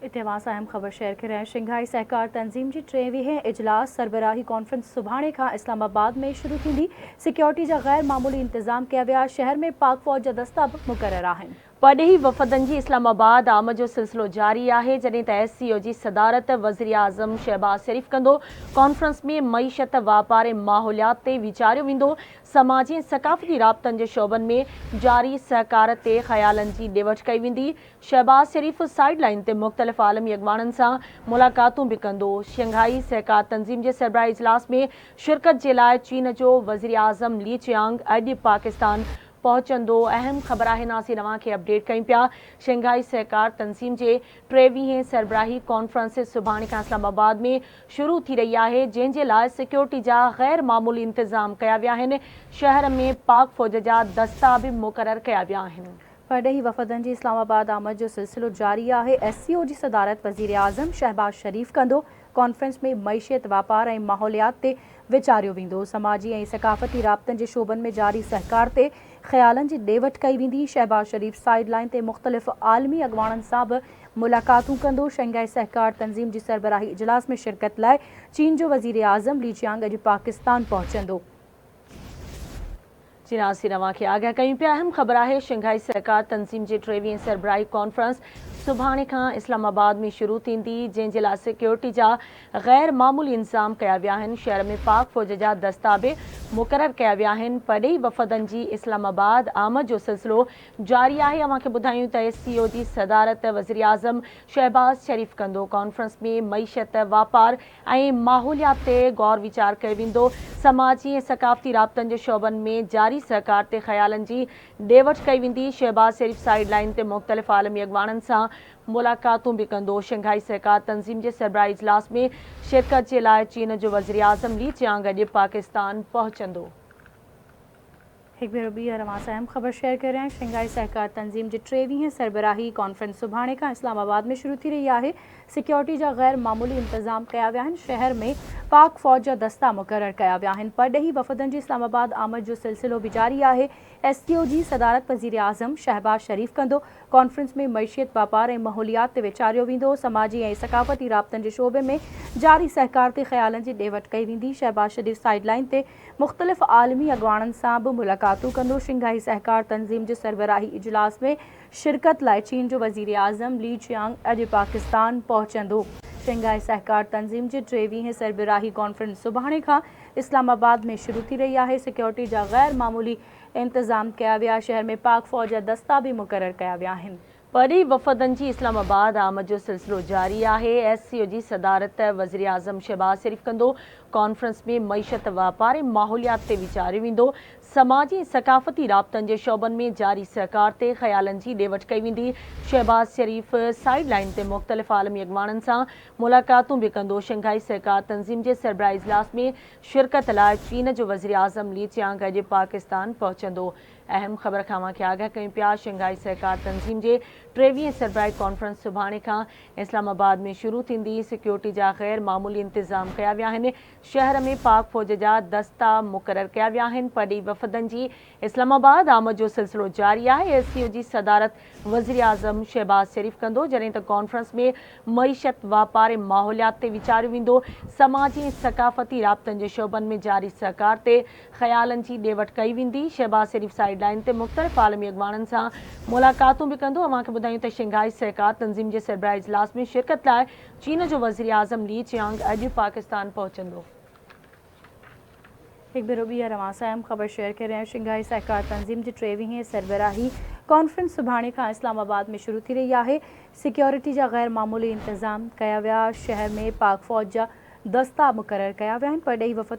इतिहास अहम ख़बर शेयर करें। शंघाई सहकार तंज़ीम जी 23 इजलास सरबराही कॉन्फ्रेंस सुभाणे खां इस्लामाबाद में शुरू थींदी। सिक्योरिटी जा गैर मामूली इंतजाम कया विया। शहर में पाक फ़ौज जा दस्ता बि मुक़रर आहिनि। परॾेही वफ़दनि जी इस्लामाबाद आमद जो सिलसिलो जारी आहे, जॾहिं त SCO जी सदारत वज़ीर आज़म शहबाज शरीफ़ कंदो। कॉन्फ्रेंस में मईशत, वापार ऐं माहौलियात ते वीचारियो वेंदो। समाजी ऐं सक़ाफ़ती राब्तनि जे शोबनि में जारी सहकार ते ख़यालनि जी ॾेवठ कई वेंदी। शहबाज शरीफ़ साइड लाइन ते मुख़्तलिफ़ आलमी अॻवाननि सां मुलाक़ातूं बि कंदो। शंघाई सहकार तंज़ीम जे सरबराही इजलास में शिरकत जे लाइ चीन जो वज़ीर आज़म ली चियांग अॼु पाकिस्तान पहुचंदो। अहम ख़बर आहे, नासिर अवां खे अपडेट कयूं पिया। शंघाई सहकार तंज़ीम जे 23 सरबराही कॉन्फ्रेंस सुभाणे खां इस्लामाबाद में शुरू थी रही आहे, जंहिं जे लाइ सिक्योरिटी जा गैर मामूली इंतज़ाम कया विया आहिनि। शहर में पाक फ़ौज जा दस्ता बि मुक़रर कया विया आहिनि। परॾेही वफ़दनि जी इस्लामाबाद आमद जो सिलसिलो जारी आहे। SCO जी सदारत वज़ीर आज़म शहबाज शरीफ़ कंदो। कॉन्फ्रेंस में मईशियत, वापार ऐं माहौलियात ते वीचारियो वेंदो। समाजी ऐं सक़ाफ़ती राब्तनि जे शोबनि में जारी सहकार ते ख़यालनि जी ॾेवठ कई वेंदी। शहबाज शरीफ़ साइड लाइन ते मुख़्तलिफ़ आलमी अॻवाननि सां बि मुलाक़ातूं कंदो। शंघाई सहकार तंज़ीम जी सरबराही इजलास में शिरकत लाइ चीन जो वज़ीर आज़म ली चियांग अॼु पाकिस्तान पहुचंदो। जी नासिर अवां खे आगाह कयूं पिया। अहम ख़बर आहे, शंघाई सहकार तंज़ीम जे 23 सरबराही कॉन्फ्रेंस सुभाणे खां इस्लामाबाद में शुरू थींदी, जंहिं जे लाइ सिक्योरिटी जा गैर मामूली इंतज़ाम कया विया आहिनि। शहर में पाक फ़ौज जा दस्ता बि मुक़रर कया विया आहिनि। परॾेही वफ़दनि जी इस्लामाबाद आमद जो सिलसिलो जारी आहे। अवां खे ॿुधायूं त SCO जी सदारत वज़ीर आज़म शहबाज शरीफ़ कंदो। कॉन्फ्रेंस में मईशत, वापार ऐं माहौलियात ते गौर वीचार कयो वेंदो। समाजी ऐं सक़ाफ़ती राब्तनि जे शोबनि में जारी सहकार ते ख़यालनि जी ॾेवठ कई वेंदी। शहबाज शरीफ़ साइड लाइन ते मुख़्तलिफ़ आलमी अॻवाननि सां मुलाक़ातूं बि कंदो। शंघाई सहकार तंज़ीम जे सरबराही इजलास में शिरकत जे लाइ चीन जो वज़ीर आज़म ली चियांग अॼु पाकिस्तान पहुचंदो। हिकु भेरो ॿीहर अवां सां अहम ख़बर शेयर करें। शंघाई सहकार तंज़ीम जी 23 सरबराही कॉन्फ्रेंस सुभाणे खां इस्लामाबाद में शुरू थी रही आहे। सिक्योरिटी जा गैर मामूली इंतजाम कया विया आहिनि। शहर में पाक फ़ौज जा दस्ता मुक़रर कया विया आहिनि। परॾेही वफ़दनि जी इस्लामाबाद आमद जो सिलसिलो बि जारी आहे। SCO जी सदारत वज़ीर आज़म शहबाज शरीफ़ कंदो। कॉन्फ्रेंस में मईशियत, वापार ऐं माहौलियात ते वीचारियो वेंदो। समाजी ऐं सक़ाफ़ती राब्तनि जे शोबे में जारी सहकार ते ख़यालनि जी ॾेवठ कई वेंदी। शहबाज शरीफ़ साइड लाइन ते मुख़्तलिफ़ आलमी अॻवाननि सां बि मुलाक़ातूं कंदो। शंघाई सहकार तंज़ीम जे सरबराही इजलास में शिरकत लाइ चीन जो वज़ीर आज़म ली चियांग अॼु पाकिस्तान पहुचंदो। शंघाई सहकार तंज़ीम जी 23 सरबराही कॉन्फ्रेंस सुभाणे खां इस्लामाबाद में शुरू थी रही आहे। सिक्योरिटी जा गैर मामूली इंतजाम कया विया। शहर में पाक फ़ौज जा दस्ता बि मुक़रर कया विया आहिनि। परॾेही वफ़दनि जी इस्लामाबाद आमद जो सिलसिलो जारी आहे। SCO जी सदारत वज़ीर आज़म शहबाज शरीफ़ कंदो। कॉन्फ्रेंस में मईशत, वापार ऐं माहौलियात ते वीचारियो वेंदो। समाजी ऐं सक़ाफ़ती राब्तनि जे शोबनि में जारी सहकार ते ख़यालनि जी ॾेवठ कई वेंदी। शहबाज शरीफ़ साइड लाइन ते मुख़्तलिफ़ आलमी अॻवाननि सां मुलाक़ातूं बि कंदो। शंघाई सहकार तंज़ीम जे सरबराही इजलास में शिरकत लाइ चीन जो वज़ीर आज़म ली चियांग अॼु पाकिस्तान पहुचंदो। अहम ख़बर खां अवां खे आगाह कयूं पिया। शंघाई सहकार तंज़ीम जे 23 सरबराही कॉन्फ्रेंस सुभाणे खां इस्लामाबाद में शुरू थींदी। सिक्योरिटी जा गैर मामूली इंतज़ाम कया विया आहिनि। शहर में पाक फ़ौज जा दस्ता मुक़रर कया विया आहिनि। परॾेही वफ़दनि जी इस्लामाबाद आमद जो सिलसिलो जारी आहे। SCO जी सदारत वज़ीर आज़म शहबाज शरीफ़ कंदो, जॾहिं त कॉन्फ्रेंस में मईशत, वापार ऐं माहौलियात ते वीचारियो वेंदो। समाजी ऐं सक़ाफ़ती राब्तनि जे शोबनि में जारी सहकार ते ख़यालनि जी ॾेवठ कई वेंदी। शहबाज शरीफ़ साइड लाइन ते मुख़्तलिफ़ आलमी अॻवाननि सां मुलाक़ातूं बि कंदो। अवां खे ॿुधायूं त शंघाई सहकार तंज़ीम जे सरबराही इजलास में शिरकत लाइ चीन जो वज़ीर आज़म ली चियांग अॼु पाकिस्तान पहुचंदो। हिकु भेरो ॿीहर अवां सां अहम ख़बर शेयर करें। शंघाई सहकार तंज़ीम जी 23 सरबराही कॉन्फ्रेंस सुभाणे खां इस्लामाबाद में शुरू थी रही आहे। सिक्योरिटी जा गैर मामूली इंतज़ाम कया विया। शहर में पाक फ़ौज जा दस्ता मुक़रर कया विया आहिनि। परॾेही वफ़द